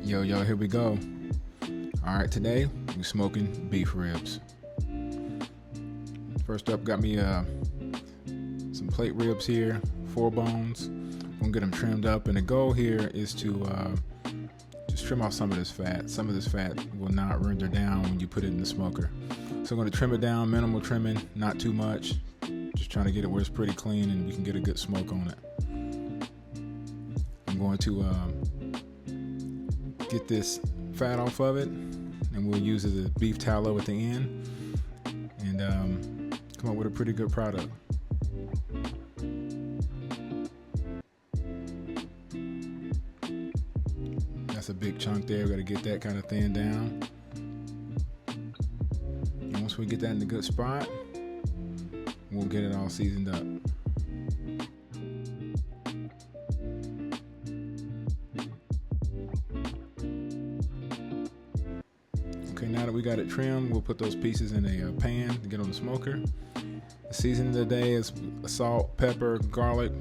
Yo, here we go. All right, today we're smoking beef ribs. First up, got me some plate ribs here, 4 bones. I'm gonna get them trimmed up, and the goal here is to just trim off some of this fat. Some of this fat will not render down when you put it in the smoker. So I'm gonna trim it down, minimal trimming, not too much. Just trying to get it where it's pretty clean and we can get a good smoke on it. I'm going to get this fat off of it, and we'll use it as a beef tallow at the end, and come up with a pretty good product. That's a big chunk there. We got to get that kind of thin down. And once we get that in a good spot, we'll get it all seasoned up. Okay, now that we got it trimmed, we'll put those pieces in a pan to get on the smoker. The seasoning today is salt, pepper, garlic,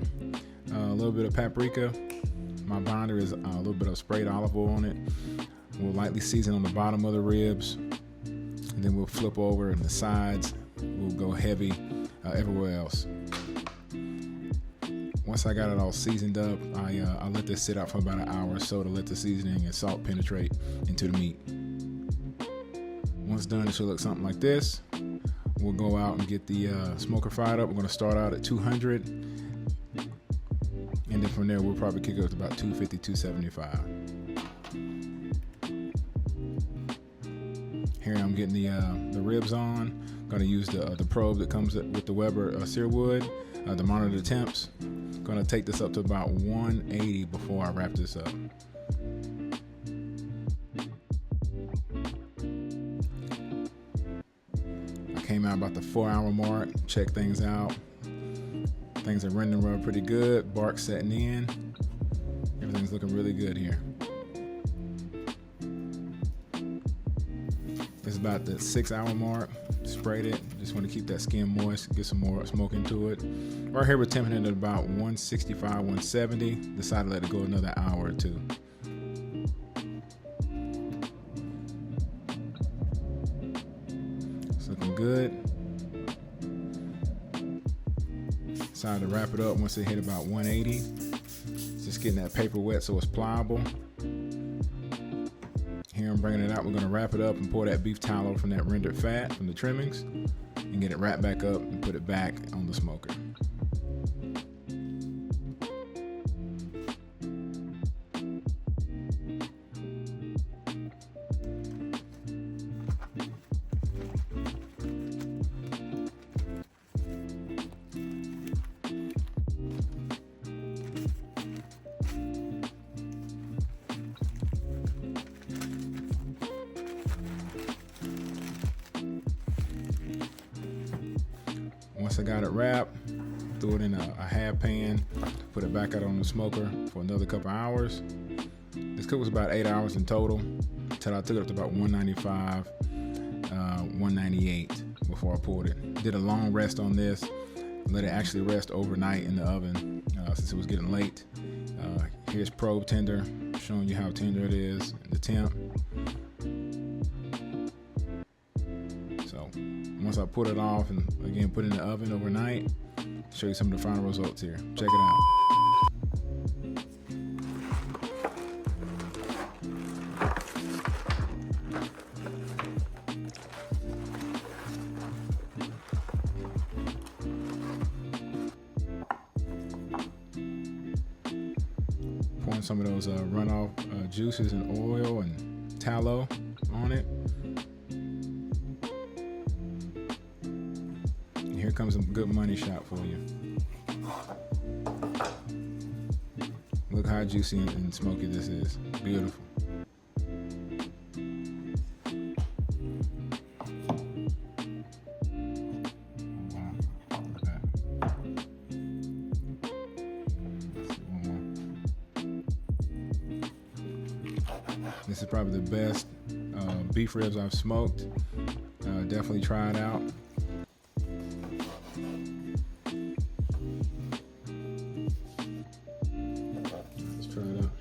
a little bit of paprika. My binder is a little bit of sprayed olive oil on it. We'll lightly season on the bottom of the ribs, and then we'll flip over on the sides. We'll go heavy everywhere else. Once I got it all seasoned up, I let this sit out for about an hour or so to let the seasoning and salt penetrate into the meat. Once done, it should look something like this. We'll go out and get the smoker fired up. We're going to start out at 200, and then from there we'll probably kick it up to about 250, 275. Here I'm getting the ribs on. I'm going to use the probe that comes with the Weber sear wood to monitor the temps. Going to take this up to about 180 before I wrap this up. Came out about the 4-hour mark. Check things out. Things are rendering pretty good. Bark setting in. Everything's looking really good here. It's about the 6-hour mark. Sprayed it. Just want to keep that skin moist. Get some more smoke into it. Right here we're temping it at about 165, 170. Decided to let it go another hour or two. Looking good. Decided to wrap it up once it hit about 180. Just getting that paper wet so it's pliable. Here I'm bringing it out. We're going to wrap it up and pour that beef tallow from that rendered fat from the trimmings and get it wrapped back up and put it back on the smoker. Once I got it wrapped, threw it in a half pan, put it back out on the smoker for another couple hours. This cook was about 8 hours in total, until I took it up to about 195, 198 before I pulled it. Did a long rest on this, let it actually rest overnight in the oven since it was getting late. Here's probe tender, showing you how tender it is, the temp. So once I put it off and again put it in the oven overnight, show you some of the final results here. Check it out. Pouring some of those runoff juices and oil and tallow on it. And here comes a good money shot for you. Look how juicy and smoky this is. Beautiful. This is probably the best beef ribs I've smoked. Definitely try it out. Let's try it out.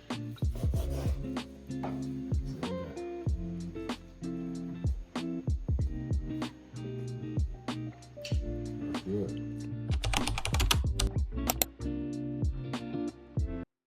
good.